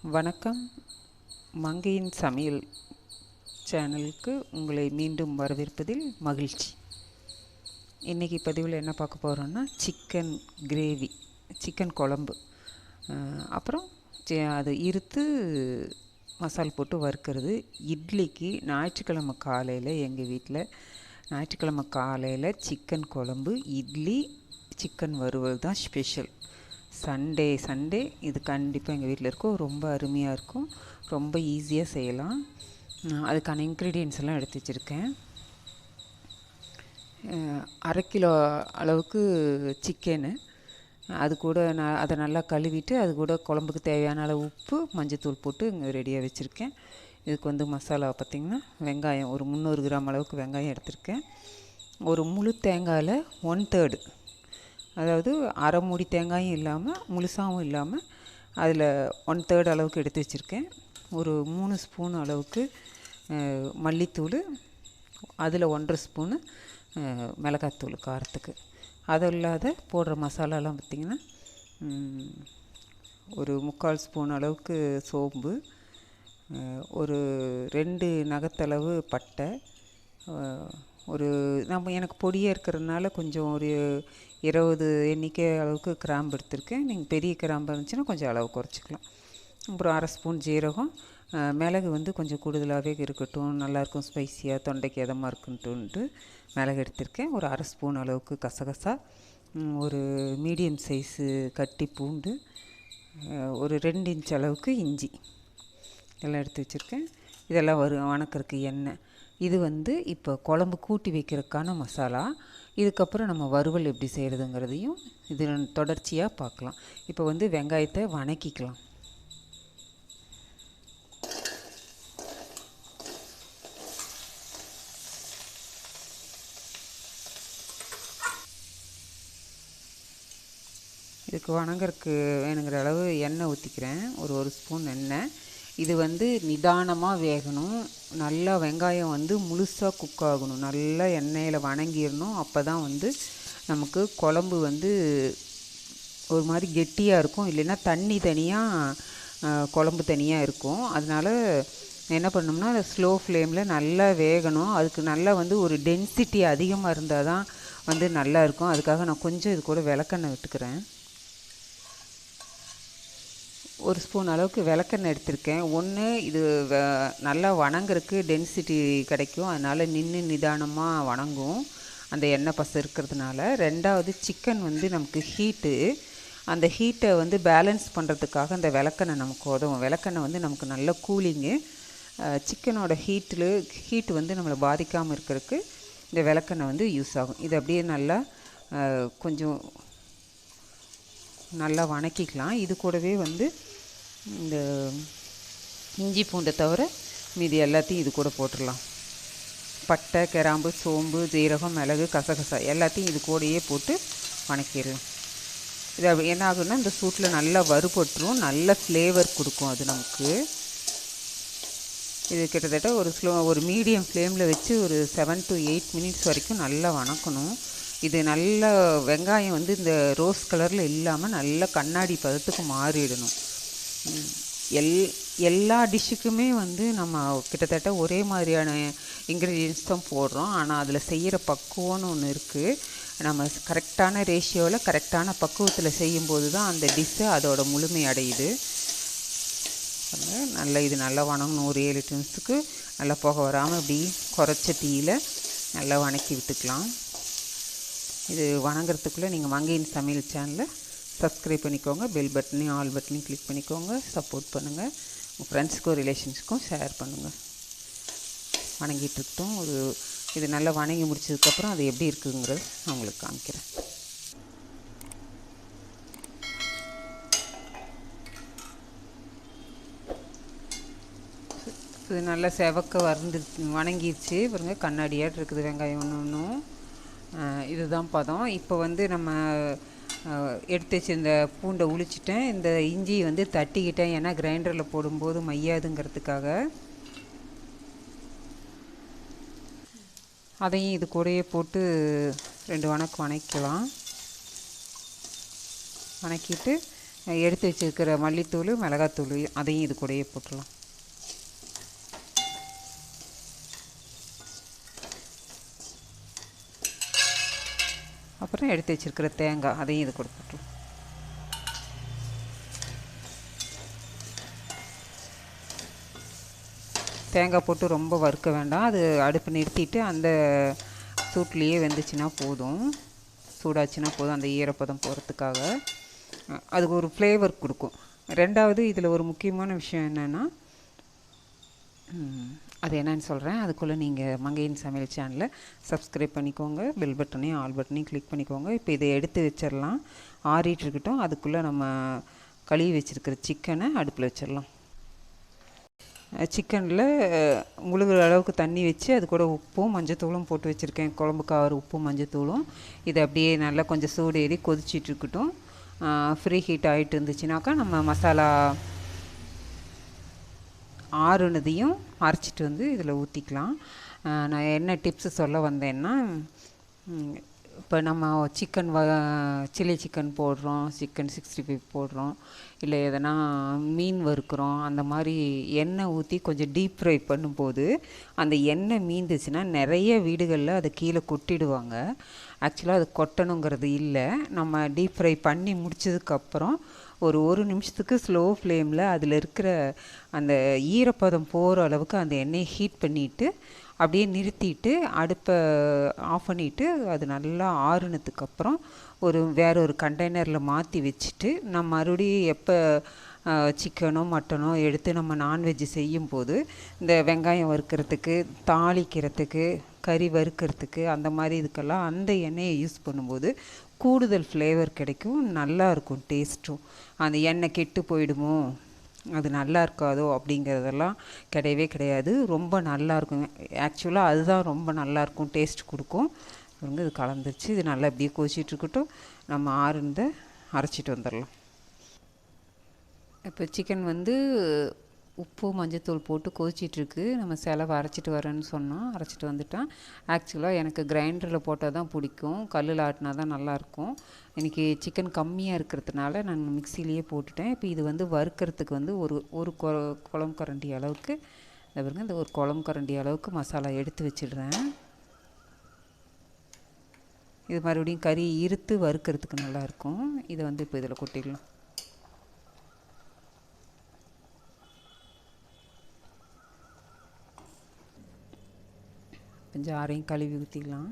வணக்கம். மங்கையின் சமையல் சேனலுக்கு உங்களை மீண்டும் வரவேற்பதில் மகிழ்ச்சி. இன்றைக்கி பதிவில் என்ன பார்க்க போகிறோன்னா சிக்கன் கிரேவி, சிக்கன் குழம்பு, அப்புறம் அது இருத்து மசால் போட்டு வறுக்கிறது. இட்லிக்கு ஞாயிற்றுக்கிழமை காலையில் எங்கள் வீட்டில் ஞாயிற்றுக்கிழமை காலையில் சிக்கன் குழம்பு, இட்லி, சிக்கன் வறுவல் தான் ஸ்பெஷல். சண்டே இது கண்டிப்பாக எங்கள் வீட்டில் இருக்கும். ரொம்ப அருமையாக இருக்கும், ரொம்ப ஈஸியாக செய்யலாம். அதுக்கான இன்க்ரீடியன்ஸ் எல்லாம் எடுத்து வச்சுருக்கேன். 1/2 கிலோ அளவுக்கு சிக்கனு, அது கூட அதை நல்லா கழுவிட்டு அது கூட குழம்புக்கு தேவையான அளவு உப்பு, மஞ்சத்தூள் போட்டு இங்கே ரெடியாக வச்சுருக்கேன். இதுக்கு மசாலா பார்த்திங்கன்னா வெங்காயம் ஒரு 300 கிராம் அளவுக்கு வெங்காயம் எடுத்திருக்கேன். ஒரு முழு தேங்காயில் 1/3, அதாவது அரை மூடி தேங்காயும் இல்லாமல் முழுசாகவும் இல்லாமல் அதில் 1/3 அளவுக்கு எடுத்து வச்சுருக்கேன். ஒரு 3 ஸ்பூன் அளவுக்கு மல்லித்தூள், அதில் 1/2 ஸ்பூனு மிளகாத்தூள் காரத்துக்கு. அது இல்லாத போடுற மசாலாலாம் பார்த்திங்கன்னா ஒரு 3/4 ஸ்பூன் அளவுக்கு சோம்பு, ஒரு 2 நகத்தளவு பட்டை, ஒரு எனக்கு பொடியாக இருக்கிறதுனால கொஞ்சம் ஒரு 20 எண்ணிக்கை அளவுக்கு கிராம்பு எடுத்திருக்கேன். நீங்கள் பெரிய கிராம்பு இருந்துச்சுன்னா கொஞ்சம் அளவு குறைச்சிக்கலாம். அப்புறம் 1/2 ஸ்பூன் ஜீரகம், மிளகு கொஞ்சம் கூடுதலாகவே இருக்கட்டும், நல்லாயிருக்கும், ஸ்பைஸியாக தொண்டைக்கு இதமாக இருக்குன்ட்டு மிளகு எடுத்திருக்கேன். ஒரு 1/2 ஸ்பூன் அளவுக்கு கசகசா, ஒரு மீடியம் சைஸு கட்டி பூண்டு, ஒரு 2 இன்ச் அளவுக்கு இஞ்சி எல்லாம் எடுத்து வச்சுருக்கேன். இதெல்லாம் வணக்கிறதுக்கு எண்ணெய். இது இப்போ குழம்பு கூட்டி வைக்கிறதுக்கான மசாலா. இதுக்கப்புறம் நம்ம வறுவல் எப்படி செய்கிறதுங்கிறதையும் இது தொடர்ச்சியாக பார்க்கலாம். இப்போ வெங்காயத்தை வணக்கிக்கலாம். இதுக்கு வணங்குறதுக்கு வேணுங்கிற அளவு எண்ணெய் ஊற்றிக்கிறேன். ஒரு ஸ்பூன் எண்ணெய். இது நிதானமாக வேகணும். நல்லா வெங்காயம் முழுசாக குக் ஆகணும். நல்லா எண்ணெயில் வணங்கிடணும். அப்போ தான் நமக்கு குழம்பு ஒரு மாதிரி கெட்டியாக இருக்கும். இல்லைன்னா தண்ணி தனியாக குழம்பு தனியாக இருக்கும். அதனால் என்ன பண்ணோம்னா ஸ்லோ ஃப்ளேமில் நல்லா வேகணும். அதுக்கு நல்லா ஒரு டென்சிட்டி அதிகமாக இருந்தால் தான் நல்லா இருக்கும். அதுக்காக நான் கொஞ்சம் இது கூட விளக்கெண்ணெய் விட்டுக்கிறேன். 1 ஸ்பூன் அளவுக்கு விளக்கெண்ணெய் எடுத்திருக்கேன். இது நல்லா வணங்குறதுக்கு டென்சிட்டி கிடைக்கும். அதனால் நிதானமாக வணங்கும் அந்த எண்ணெய் பசை இருக்கிறதுனால. 2வது சிக்கன் நமக்கு ஹீட்டு, அந்த ஹீட்டை பேலன்ஸ் பண்ணுறதுக்காக அந்த விளக்கெண்ணெய் நமக்கு உதவும். விளக்கெண்ணெய் நமக்கு நல்ல கூலிங்கு. சிக்கனோட ஹீட்டு நம்மளை பாதிக்காமல் இருக்கிறதுக்கு இந்த விளக்கெண்ணெய் யூஸ் ஆகும். இது அப்படியே நல்லா கொஞ்சம் நல்லா வணக்கிக்கலாம். இது கூடவே இந்த இஞ்சி பூண்டை தவிர மீதி எல்லாத்தையும் இது கூட போட்டுடலாம். பட்டை, கிராம்பு, சோம்பு, ஜீரகம், மிளகு, கசகசா எல்லாத்தையும் இது கூடயே போட்டு வணக்கிடலாம். இது என்ன ஆகுன்னா இந்த சூட்டில் நல்லா வறுபட்டுரும், நல்ல ஃப்ளேவர் கொடுக்கும் அது நமக்கு. இது கிட்டத்தட்ட ஒரு மீடியம் ஃப்ளேமில் வச்சு ஒரு 7 to 8 மினிட்ஸ் வரைக்கும் நல்லா வணக்கணும். இது நல்ல வெங்காயம் இந்த ரோஸ் கலரில் இல்லாமல் நல்ல கண்ணாடி பதத்துக்கு மாறிடணும். எல்லா டிஷ்ஷுக்குமே நம்ம கிட்டத்தட்ட ஒரே மாதிரியான இன்க்ரீடியன்ஸ் தான் போடுறோம். ஆனால் அதில் செய்கிற பக்குவம்னு ஒன்று இருக்குது. நம்ம கரெக்டான ரேஷியோவில் கரெக்டான பக்குவத்தில் செய்யும்போது தான் அந்த டிஷ்ஷு அதோட முழுமை அடையுது. இது நல்லா வணங்கணும். ஒரு 7 நிமிஷத்துக்கு நல்லா புகை வராமல் இப்படி குறைச்ச தீயில் நல்லா வணக்கி விட்டுக்கலாம். இது வணங்குறதுக்குள்ளே நீங்கள் மங்கையின் சமையல் சேனலை சப்ஸ்கிரைப் பண்ணிக்கோங்க. பெல் பட்டனையும் ஆல் பட்டனையும் கிளிக் பண்ணிக்கோங்க. சப்போர்ட் பண்ணுங்கள். உங்கள் ஃப்ரெண்ட்ஸுக்கும் ரிலேஷன்ஸுக்கும் ஷேர் பண்ணுங்கள். வணங்கிட்டு இருக்கட்டும். இது நல்லா வணங்கி முடிச்சதுக்கப்புறம் அது எப்படி இருக்குங்கிறது நான் உங்களுக்கு காமிக்கிறேன். இது நல்லா செவக்க வணங்கிடுச்சு. பாருங்க, கண்ணாடியாக இருக்குது வெங்காயம் ஒன்றும். இதுதான் பதம். இப்போ நம்ம எடுத்து வச்சிருந்த பூண்டை உளிச்சிட்டேன். இந்த இஞ்சி தட்டிக்கிட்டேன், ஏன்னா கிரைண்டரில் போடும்போது மையாதுங்கிறதுக்காக. அதையும் இது கூடயே போட்டு 2 வணக்கலாம். வணக்கிட்டு எடுத்து வச்சுருக்கிற மல்லித்தூள் மிளகாத்தூள் அதையும் இது கூடயே போட்டுடலாம். அப்புறம் எடுத்து வச்சுருக்கிற தேங்காய் அதையும் இது கூட போட்டுடலாம். தேங்காய் போட்டு ரொம்ப வறுக்க வேண்டாம். அது அடுப்பு நிறுத்திட்டு அந்த சூட்லேயே வெந்துச்சுன்னா போதும், சூடாச்சுன்னா போதும். அந்த ஈரப்பதம் போகிறதுக்காக அதுக்கு ஒரு ஃப்ளேவர் கொடுக்கும். ரெண்டாவது இதில் ஒரு முக்கியமான விஷயம் என்னென்னா, அது என்னன்னு சொல்கிறேன். அதுக்குள்ளே நீங்கள் மங்கையின் சமையல் சேனலை சப்ஸ்கிரைப் பண்ணிக்கோங்க, பெல் பட்டனையும் ஆல் பட்டனையும் கிளிக் பண்ணிக்கோங்க. இப்போ இதை எடுத்து வச்சிடலாம், ஆறிட்டு இருக்கட்டும். அதுக்குள்ளே நம்ம கழுவி வச்சுருக்கிற சிக்கனை அடுப்பில் வச்சிடலாம். சிக்கனில் முழுகிற அளவுக்கு தண்ணி வச்சு அது கூட உப்பும் மஞ்சத்தூளும் போட்டு வச்சுருக்கேன். குழம்புக்கார உப்பும் மஞ்சத்தூளும். இதை அப்படியே நல்லா கொஞ்சம் சூடு ஏறி கொதிச்சிட்டு இருக்கட்டும். ஃப்ரீ ஹீட் ஆகிட்டு இருந்துச்சுனாக்கா நம்ம மசாலா ஆறுனதையும் அரைச்சிட்டு வந்து இதில் ஊற்றிக்கலாம். நான் என்ன டிப்ஸு சொல்ல வந்தேன்னா, இப்போ நம்ம சில்லி சிக்கன் போடுறோம், சிக்கன் 65 போடுறோம், இல்லை எதனா மீன் வறுக்கிறோம், அந்த மாதிரி எண்ணெய் ஊற்றி கொஞ்சம் டீப் ஃப்ரை பண்ணும்போது அந்த எண்ணெய் மீந்துச்சுன்னா நிறைய வீடுகளில் அதை கீழே கொட்டிடுவாங்க. ஆக்சுவலாக அது கொட்டணுங்கிறது இல்லை. நம்ம டீப் ஃப்ரை பண்ணி முடிச்சதுக்கப்புறம் ஒரு நிமிஷத்துக்கு ஸ்லோ ஃப்ளேமில் அதில் இருக்கிற அந்த ஈரப்பதம் போகிற அளவுக்கு அந்த எண்ணெயை ஹீட் பண்ணிவிட்டு அப்படியே நிறுத்திட்டு அடுப்பை ஆஃப் பண்ணிவிட்டு அது நல்லா ஆறுனதுக்கப்புறம் வேற ஒரு கண்டெய்னரில் மாற்றி வச்சுட்டு நம்ம மறுபடியும் எப்போ சிக்கனோ மட்டனோ எடுத்து நம்ம நான்வெஜ்ஜு செய்யும்போது இந்த வெங்காயம் வறுக்கிறதுக்கு, தாளிக்கிறதுக்கு, கறி வறுக்கிறதுக்கு, அந்த மாதிரி இதுக்கெல்லாம் அந்த எண்ணெயை யூஸ் பண்ணும்போது கூடுதல் ஃப்ளேவர் கிடைக்கும், நல்லாயிருக்கும் டேஸ்ட்டும். அந்த எண்ணெய் கெட்டு போயிடுமோ, அது நல்லா இருக்காதோ அப்படிங்கிறதெல்லாம் கிடையவே கிடையாது. ரொம்ப நல்லாயிருக்குங்க. ஆக்சுவலாக அதுதான் ரொம்ப நல்லாயிருக்கும், டேஸ்ட் கொடுக்கும். இது கலந்துருச்சு. இது நல்லா இப்படியே கொதிச்சிட்ருக்கட்டும். நம்ம ஆறுனதை அரைச்சிட்டு வந்துடலாம். இப்போ சிக்கன் வந்து உப்பு மஞ்சத்தூள் போட்டு கொதிச்சிட்ருக்கு. நம்ம செலவை அரைச்சிட்டு வரேன்னு சொன்னோம், அரைச்சிட்டு வந்துட்டேன். ஆக்சுவலாக எனக்கு கிரைண்டரில் போட்டால் தான் பிடிக்கும், கல்லில் ஆட்டினா தான் நல்லாயிருக்கும். இன்றைக்கி சிக்கன் கம்மியாக இருக்கிறதுனால நான் மிக்சிலேயே போட்டுட்டேன். இப்போ இது வந்து வறுக்கிறதுக்கு வந்து ஒரு குழம்பு கரண்டி அளவுக்கு இந்த ஒரு குழம்பு கரண்டி அளவுக்கு மசாலா எடுத்து வச்சிடுறேன். இது மறுபடியும் கறி இருத்து வறுக்கிறதுக்கு நல்லாயிருக்கும். இதை வந்து இப்போ இதில் கொட்டிடலாம். கொஞ்சம் ஆறையும் கழுவி ஊற்றிக்கலாம்.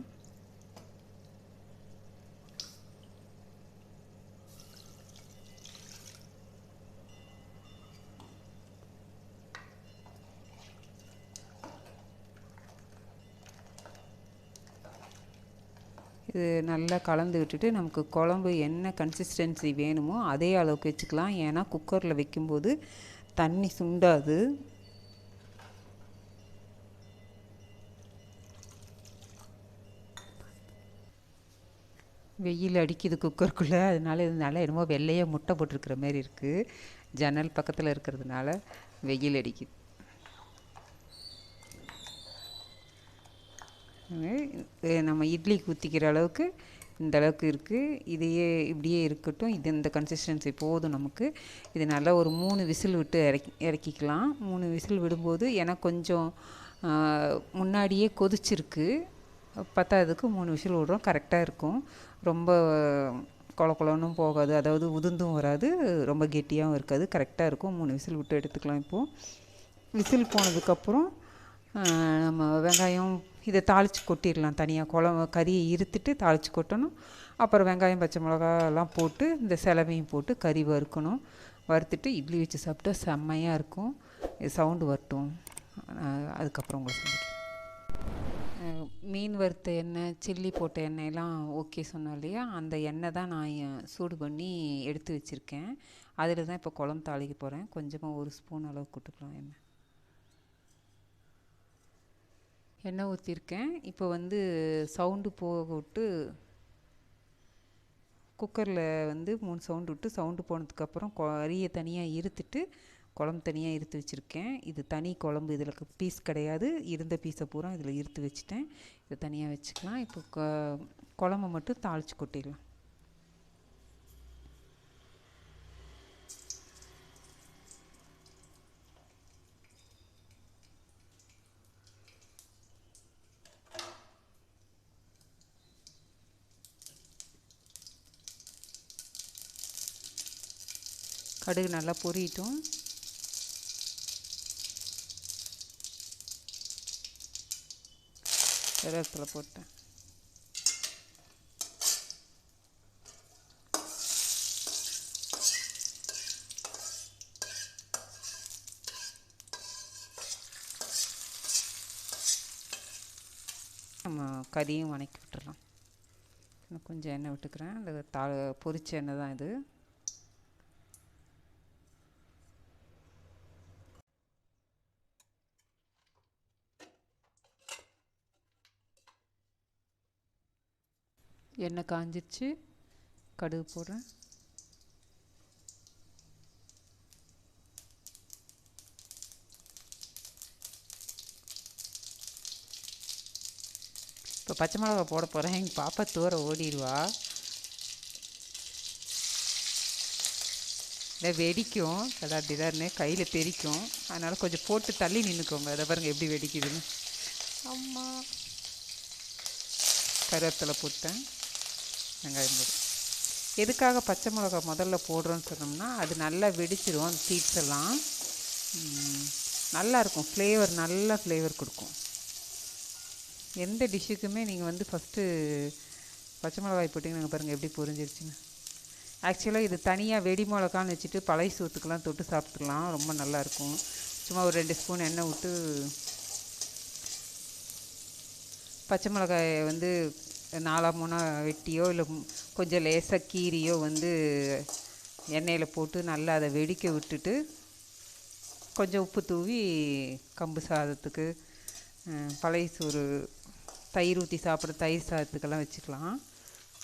இது நல்லா கலந்து விட்டுட்டு நமக்கு குழம்பு என்ன கன்சிஸ்டன்சி வேணுமோ அதே அளவுக்கு வச்சுக்கலாம். ஏன்னா குக்கரில் வைக்கும்போது தண்ணி சுண்டாது. வெயில் அடிக்குது குக்கருக்குள்ளே, அதனால இதனால என்னமோ வெள்ளையாக முட்டை போட்டிருக்கிற மாதிரி இருக்குது. ஜன்னல் பக்கத்தில் இருக்கிறதுனால வெயில் அடிக்குது. நம்ம இட்லிக்கு ஊற்றிக்கிற அளவுக்கு இந்த அளவுக்கு இருக்குது. இப்படியே இருக்கட்டும். இந்த கன்சிஸ்டன்சி போதும் நமக்கு. இது நல்லா ஒரு 3 விசில் விட்டு இறக்கிக்கலாம். 3 விசில் விடும்போது எனக்கு கொஞ்சம் முன்னாடியே கொதிச்சிருக்கு, பத்தாததுக்கு 3 விசில் விடுறோம், கரெக்டாக இருக்கும். ரொம்ப கொலன்னு போகாது, அதாவது உதிர்ந்தும் வராது, ரொம்ப கெட்டியாகவும் இருக்காது, கரெக்டாக இருக்கும். 3 விசில் விட்டு எடுத்துக்கலாம். இப்போது விசில் போனதுக்கப்புறம் நம்ம வெங்காயம் இதை தாளித்து கொட்டிடலாம். தனியாக கறியை இருத்துட்டு தாளித்து கொட்டணும். அப்புறம் வெங்காயம் பச்சை மிளகா எல்லாம் போட்டு இந்த செலவையும் போட்டு கறி வறுக்கணும். வறுத்துட்டு இட்லி வச்சு சாப்பிட்டா செம்மையாக இருக்கும். இது சவுண்டு வரட்டும், அதுக்கப்புறம் உங்களுக்கு சொல்லிடுறேன். மீன் வறுத்த எண்ணெய், சில்லி போட்ட எண்ணெயெல்லாம் ஓகே சொன்னோம் இல்லையா, அந்த எண்ணெய் தான் நான் சூடு பண்ணி எடுத்து வச்சுருக்கேன். அதில் தான் இப்போ குழம்பு தாளிக்க போகிறேன். கொஞ்சமாக 1 ஸ்பூன் அளவுக்கு விட்டுக்கலாம். எண்ணெய் ஊற்றிருக்கேன். இப்போ வந்து சவுண்டு போக விட்டு குக்கரில் வந்து 3 சவுண்டு விட்டு, சவுண்டு போனதுக்கப்புறம் கறியை தனியாக இருத்துட்டு குழம்பு தனியாக இருத்து வச்சுருக்கேன். இது தனி குழம்பு, இதில் பீஸ் கிடையாது. இருந்த பீஸை பூரா இதில் இருத்து வச்சுட்டேன். இதை தனியாக வச்சுக்கலாம். இப்போ குழம்பு மட்டும் தாளித்து கொட்டிடலாம். கடுகு நல்லா பொரியட்டும். கருவேப்பிலை போட்டேன். நம்ம கறியும் வணக்கி விட்டுறலாம். இன்னும் கொஞ்சம் எண்ணெய் விட்டுக்கிறேன். அந்த பொரிச்ச எண்ணெய் தான் இது. எண்ணெய் காஞ்சிருச்சு. கடுகு போடுறேன். இப்போ பச்சை மிளகா போட போகிறேன். எங்கள் பாப்பா தூர ஓடிடுவா. இல்லை வெடிக்கும், கதாட்டிதான்னு கையில் தெரிக்கும். அதனால் கொஞ்சம் போட்டு தள்ளி நின்றுக்கோங்க. அதை பாருங்கள் எப்படி வெடிக்குதுன்னு. அம்மா கருவேப்பிலை போட்டேன். வெங்காயம் போடு. எதுக்காக பச்சை மிளகா முதல்ல போடுறோன்னு சொன்னோம்னா அது நல்லா வெடிச்சிடும். அந்த சீட்ஸ் எல்லாம் நல்லாயிருக்கும். ஃப்ளேவர், நல்ல ஃப்ளேவர் கொடுக்கும். எந்த டிஷ்ஷுக்குமே நீங்கள் வந்து ஃபஸ்ட்டு பச்சை மிளகாய் போட்டிங்கன்னா பாருங்கள் எப்படி பொரிஞ்சிருச்சுன்னு. ஆக்சுவலாக இது தனியாக வெடி மிளகான்னு வச்சுட்டு பழைய சோத்துக்கெலாம் தொட்டு சாப்பிட்டுக்கலாம். ரொம்ப நல்லாயிருக்கும். சும்மா ஒரு 2 ஸ்பூன் எண்ணெய் விட்டு பச்சை மிளகாயை வந்து 4-3 வெட்டியோ இல்லை கொஞ்சம் லேசாக கீரியோ வந்து எண்ணெயில் போட்டு நல்லா அதை வெடிக்க விட்டுட்டு கொஞ்சம் உப்பு தூவி கம்பு சாதத்துக்கு, பழைய சோறு, தயிர் ஊற்றி சாப்பிட்ற தயிர் சாதத்துக்கெல்லாம் வச்சுக்கலாம்.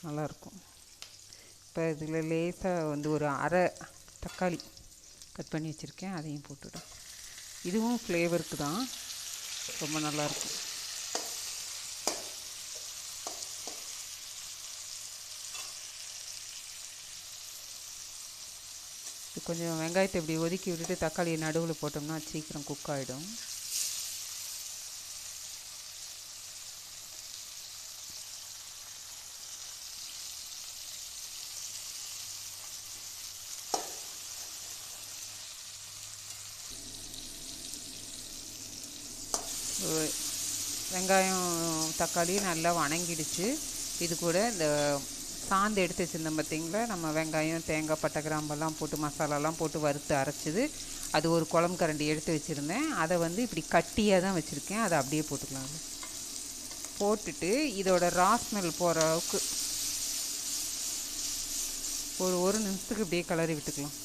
நல்லாயிருக்கும். இப்போ இதில் லேசாக வந்து ஒரு அரை தக்காளி கட் பண்ணி வச்சுருக்கேன். அதையும் போட்டுவிடும். இதுவும் ஃப்ளேவருக்கு தான், ரொம்ப நல்லாயிருக்கும். கொஞ்சம் வெங்காயத்தை இப்படி ஒதுக்கி விட்டுட்டு தக்காளியை நடுவில் போட்டோம்னா சீக்கிரம் குக் ஆகிடும். வெங்காயம் தக்காளி நல்லா வணங்கிடுச்சு. இது கூட இந்த சாந்து எடுத்து வச்சுருந்தோம் பார்த்திங்களா, நம்ம வெங்காயம், தேங்காய், பட்டை, கிராம்பெல்லாம் போட்டு மசாலாலாம் போட்டு வறுத்து அரைச்சிது. அது ஒரு குழம்பு கரண்டி எடுத்து வச்சுருந்தேன். அதை வந்து இப்படி கட்டியாக தான் வச்சுருக்கேன். அதை அப்படியே போட்டுக்கலாம். போட்டுட்டு இதோட ரா ஸ்மெல் போகிற அளவுக்கு ஒரு நிமிஷத்துக்கு இப்படியே கிளறி விட்டுக்கலாம்.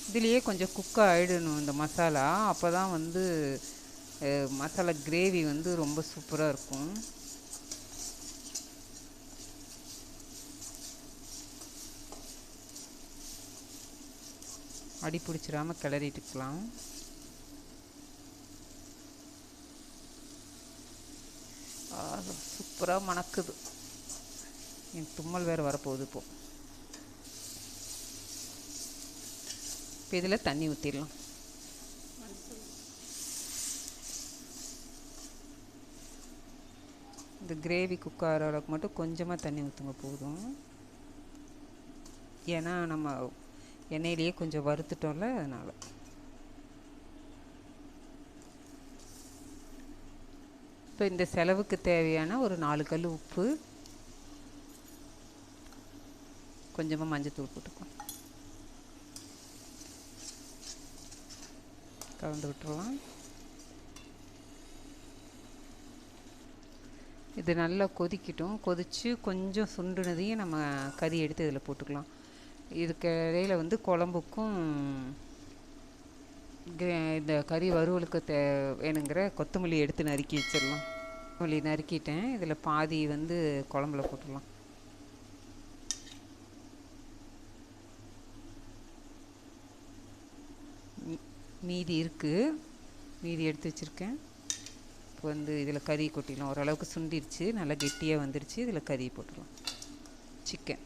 இதுலேயே கொஞ்சம் குக் ஆகிடணும் இந்த மசாலா. அப்போ தான் வந்து மசாலா கிரேவி வந்து ரொம்ப சூப்பராக இருக்கும். அடி பிடிச்சிடாமல் கிளறிட்டுக்கலாம். சூப்பராக மணக்குது. எனக்கு தும்மல் வேறு வரப்போகுது. இப்போ இதில் தண்ணி ஊற்றிடலாம். இந்த கிரேவி குக் ஆகிற அளவுக்கு மட்டும் கொஞ்சமாக தண்ணி ஊற்றுங்க போதும். ஏன்னா நம்ம எண்ணெயிலேயே கொஞ்சம் வறுத்துட்டோம்ல, அதனால். இப்போ இந்த செலவுக்கு தேவையான ஒரு 4 கல் உப்பு, கொஞ்சமாக மஞ்சத்தூள் போட்டுக்கலாம். கலந்து விட்டுருலாம். இது நல்லா கொதிக்கட்டும். கொதித்து கொஞ்சம் சுண்டுனதையும் நம்ம கறி எடுத்து இதில் போட்டுக்கலாம். இதுக்கு இடையில் வந்து குழம்புக்கும் இந்த கறி வறுவலுக்கு வேணுங்கிற கொத்தமல்லி எடுத்து நறுக்கி வச்சிடலாம். கொத்தமல்லி நறுக்கிட்டேன். இதில் பாதி வந்து குழம்புல போட்டுடலாம். மீதி இருக்குது, மீதி எடுத்து வச்சுருக்கேன். இப்போ வந்து இதில் கறி கொட்டிடலாம். ஓரளவுக்கு சுண்டிடுச்சு, நல்லா கெட்டியாக வந்துடுச்சு. இதில் கறி போட்டுடலாம். சிக்கன்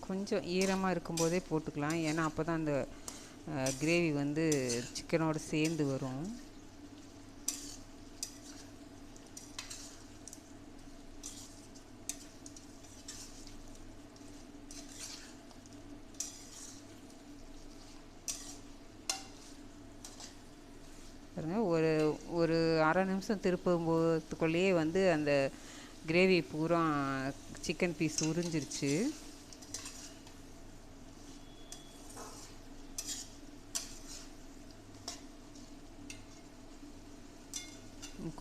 கொஞ்சம் ஈரமாக இருக்கும்போதே போட்டுக்கலாம். ஏன்னா அப்போ தான் அந்த கிரேவி வந்து சிக்கனோடு சேர்ந்து வரும். பாருங்கள், ஒரு ஒரு அரை நிமிஷம் திருப்பும் போகிறதுக்குள்ளேயே வந்து அந்த கிரேவி பூரா சிக்கன் பீஸ் உறிஞ்சிருச்சு.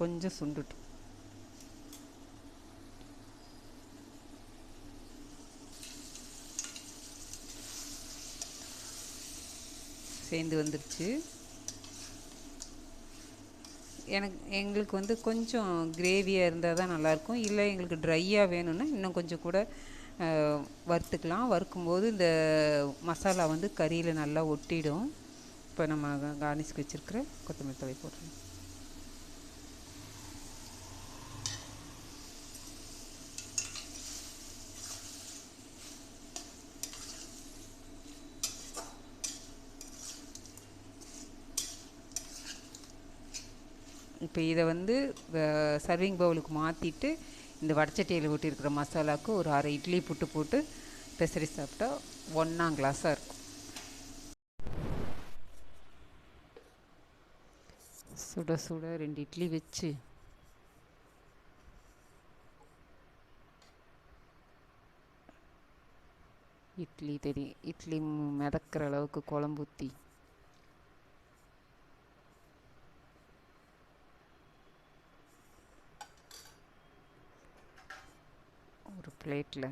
கொஞ்சம் சுண்டுட்டும். சேர்ந்து வந்துருச்சு. எங்களுக்கு வந்து கொஞ்சம் கிரேவியாக இருந்தால் தான் நல்லாயிருக்கும். இல்லை எங்களுக்கு ட்ரையாக வேணும்னா இன்னும் கொஞ்சம் கூட வறுத்துக்கலாம். வறுக்கும்போது இந்த மசாலா வந்து கறியில் நல்லா ஒட்டிடும். இப்போ நம்ம கார்னிஷ்க்கு வச்சுருக்கிற கொத்தமல்லி தழை போடுறோம். இப்போ இதை வந்து சர்விங் பவுலுக்கு மாற்றிட்டு இந்த வடச்சட்டியில் ஊட்டியிருக்கிற மசாலாவுக்கு ஒரு அரை இட்லி புட்டு போட்டு பெசரி சாப்பிட்டா ஒன்றாம் கிளாஸாக இருக்கும். சுட சுட 2 இட்லி வச்சு இட்லி மிதக்கிற அளவுக்கு குழம்பு ஊற்றி ஒரு பிளேட்டில்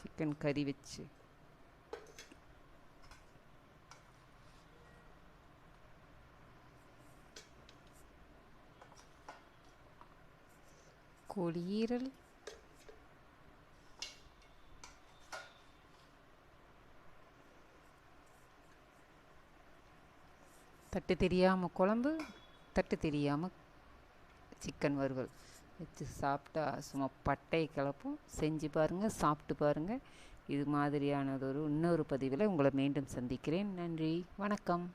சிக்கன் கறி வச்சு கோழியீரல், தட்டு தெரியாமல் குழம்பு, தட்டு தெரியாமல் சிக்கன் வறுவல் வச்சு சாப்பிட்டா சும்மா பட்டை கிளப்பும். செஞ்சு பாருங்கள், சாப்பிட்டு பாருங்கள். இது மாதிரியானதொரு இன்னொரு பதிவில் உங்களை மீண்டும் சந்திக்கிறேன். நன்றி, வணக்கம்.